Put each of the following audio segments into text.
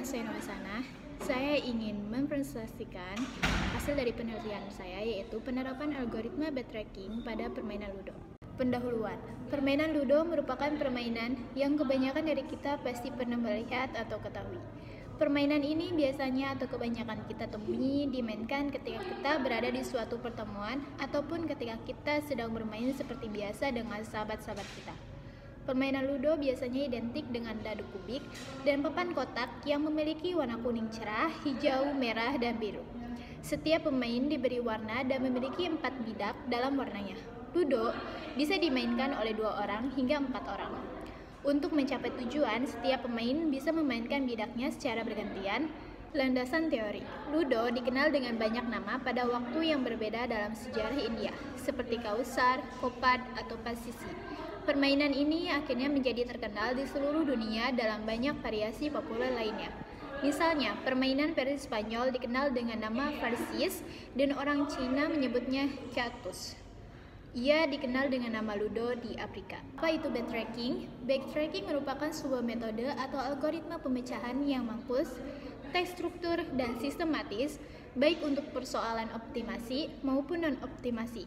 saya Novisana. Saya ingin mempresentasikan hasil dari penelitian saya, yaitu penerapan algoritma backtracking pada permainan Ludo. Pendahuluan. Permainan Ludo merupakan permainan yang kebanyakan dari kita pasti pernah melihat atau ketahui. Permainan ini biasanya atau kebanyakan kita temui dimainkan ketika kita berada di suatu pertemuan ataupun ketika kita sedang bermain seperti biasa dengan sahabat-sahabat kita. Permainan Ludo biasanya identik dengan dadu kubik dan papan kotak yang memiliki warna kuning cerah, hijau, merah, dan biru. Setiap pemain diberi warna dan memiliki 4 bidak dalam warnanya. Ludo bisa dimainkan oleh 2 orang hingga 4 orang. Untuk mencapai tujuan, setiap pemain bisa memainkan bidaknya secara bergantian. Landasan teori. Ludo dikenal dengan banyak nama pada waktu yang berbeda dalam sejarah India, seperti Kausar, Kopad, atau Pasisi. Permainan ini akhirnya menjadi terkenal di seluruh dunia dalam banyak variasi populer lainnya. Misalnya, permainan versi Spanyol dikenal dengan nama Farsis dan orang Cina menyebutnya Catus. Ia dikenal dengan nama Ludo di Afrika. Apa itu backtracking? Backtracking merupakan sebuah metode atau algoritma pemecahan yang mampus, terstruktur, dan sistematis, baik untuk persoalan optimasi maupun non-optimasi.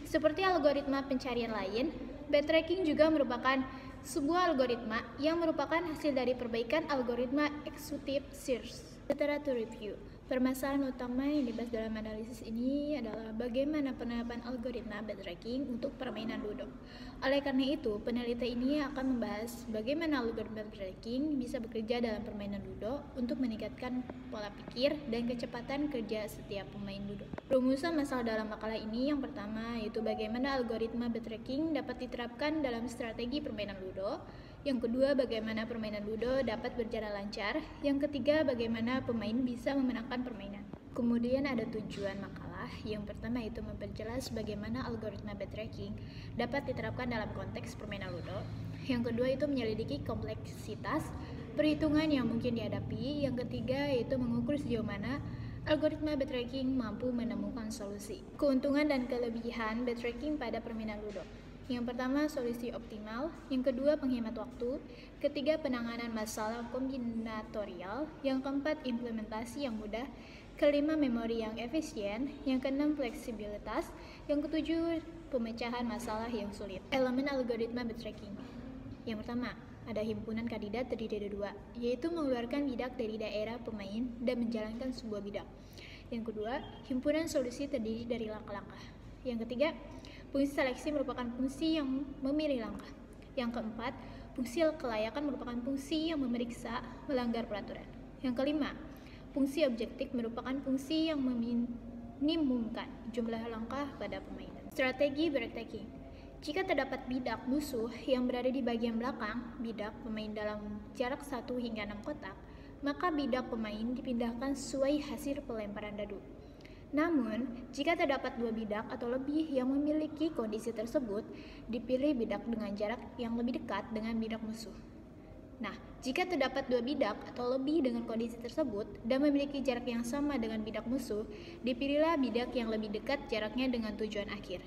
Seperti algoritma pencarian lain, backtracking juga merupakan sebuah algoritma yang merupakan hasil dari perbaikan algoritma exhaustive search. Literature review. Permasalahan utama yang dibahas dalam analisis ini adalah bagaimana penerapan algoritma backtracking untuk permainan Ludo. Oleh karena itu, peneliti ini akan membahas bagaimana algoritma backtracking bisa bekerja dalam permainan Ludo untuk meningkatkan pola pikir dan kecepatan kerja setiap pemain Ludo. Rumusan masalah dalam makalah ini yang pertama yaitu bagaimana algoritma backtracking dapat diterapkan dalam strategi permainan Ludo. Yang kedua, bagaimana permainan Ludo dapat berjalan lancar. Yang ketiga, bagaimana pemain bisa memenangkan permainan. Kemudian ada tujuan makalah. Yang pertama itu memperjelas bagaimana algoritma backtracking dapat diterapkan dalam konteks permainan Ludo. Yang kedua itu menyelidiki kompleksitas perhitungan yang mungkin dihadapi. Yang ketiga yaitu mengukur sejauh mana algoritma backtracking mampu menemukan solusi. Keuntungan dan kelebihan backtracking pada permainan Ludo. Yang pertama, solusi optimal. Yang kedua, penghemat waktu. Ketiga, penanganan masalah kombinatorial. Yang keempat, implementasi yang mudah. Kelima, memori yang efisien. Yang keenam, fleksibilitas. Yang ketujuh, pemecahan masalah yang sulit. Elemen algoritma backtracking. Yang pertama, ada himpunan kandidat terdiri dari 2, yaitu mengeluarkan bidak dari daerah pemain dan menjalankan sebuah bidak. Yang kedua, himpunan solusi terdiri dari langkah-langkah. Yang ketiga, fungsi seleksi merupakan fungsi yang memilih langkah. Yang keempat, fungsi kelayakan merupakan fungsi yang memeriksa melanggar peraturan. Yang kelima, fungsi objektif merupakan fungsi yang meminimumkan jumlah langkah pada pemain. Strategi backtracking. Jika terdapat bidak musuh yang berada di bagian belakang bidak pemain dalam jarak 1 hingga 6 kotak, maka bidak pemain dipindahkan sesuai hasil pelemparan dadu. Namun, jika terdapat 2 bidak atau lebih yang memiliki kondisi tersebut, dipilih bidak dengan jarak yang lebih dekat dengan bidak musuh. Nah, jika terdapat 2 bidak atau lebih dengan kondisi tersebut dan memiliki jarak yang sama dengan bidak musuh, dipilihlah bidak yang lebih dekat jaraknya dengan tujuan akhir.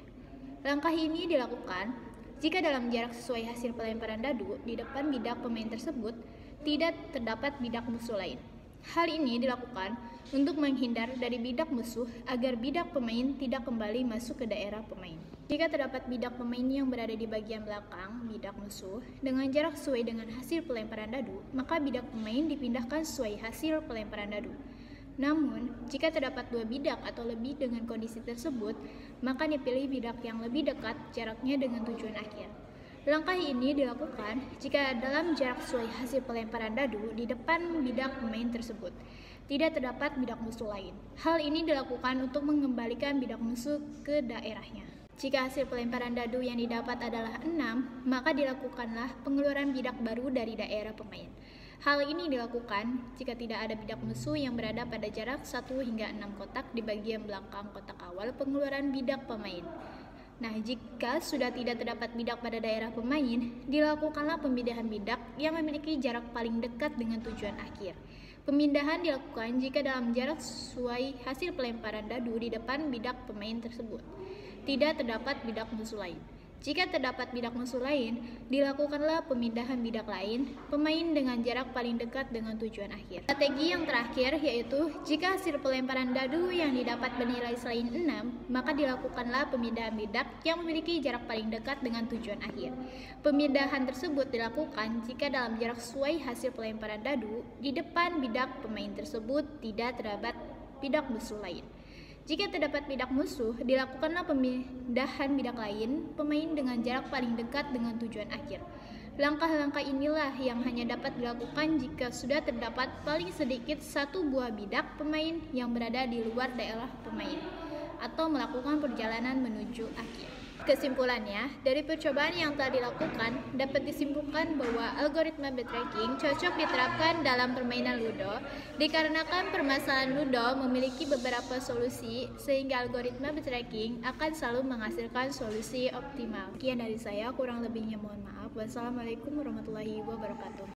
Langkah ini dilakukan jika dalam jarak sesuai hasil pelemparan dadu di depan bidak pemain tersebut tidak terdapat bidak musuh lain. Hal ini dilakukan untuk menghindar dari bidak musuh agar bidak pemain tidak kembali masuk ke daerah pemain. Jika terdapat bidak pemain yang berada di bagian belakang bidak musuh dengan jarak sesuai dengan hasil pelemparan dadu, maka bidak pemain dipindahkan sesuai hasil pelemparan dadu. Namun, jika terdapat 2 bidak atau lebih dengan kondisi tersebut, maka dipilih bidak yang lebih dekat jaraknya dengan tujuan akhir. Langkah ini dilakukan jika dalam jarak sesuai hasil pelemparan dadu di depan bidak pemain tersebut tidak terdapat bidak musuh lain. Hal ini dilakukan untuk mengembalikan bidak musuh ke daerahnya. Jika hasil pelemparan dadu yang didapat adalah 6, maka dilakukanlah pengeluaran bidak baru dari daerah pemain. Hal ini dilakukan jika tidak ada bidak musuh yang berada pada jarak 1 hingga 6 kotak di bagian belakang kotak awal pengeluaran bidak pemain. Nah, jika sudah tidak terdapat bidak pada daerah pemain, dilakukanlah pemindahan bidak yang memiliki jarak paling dekat dengan tujuan akhir. Pemindahan dilakukan jika dalam jarak sesuai hasil pelemparan dadu di depan bidak pemain tersebut tidak terdapat bidak musuh lain. Jika terdapat bidak musuh lain, dilakukanlah pemindahan bidak lain, pemain dengan jarak paling dekat dengan tujuan akhir. Strategi yang terakhir yaitu, jika hasil pelemparan dadu yang didapat bernilai selain 6, maka dilakukanlah pemindahan bidak yang memiliki jarak paling dekat dengan tujuan akhir. Pemindahan tersebut dilakukan jika dalam jarak sesuai hasil pelemparan dadu, di depan bidak pemain tersebut tidak terdapat bidak musuh lain. Jika terdapat bidak musuh, dilakukanlah pemindahan bidak lain, pemain dengan jarak paling dekat dengan tujuan akhir. Langkah-langkah inilah yang hanya dapat dilakukan jika sudah terdapat paling sedikit satu buah bidak pemain yang berada di luar daerah pemain, atau melakukan perjalanan menuju akhir. Kesimpulannya, dari percobaan yang telah dilakukan, dapat disimpulkan bahwa algoritma backtracking cocok diterapkan dalam permainan Ludo, dikarenakan permasalahan Ludo memiliki beberapa solusi, sehingga algoritma backtracking akan selalu menghasilkan solusi optimal. Sekian dari saya, kurang lebihnya mohon maaf. Wassalamualaikum warahmatullahi wabarakatuh.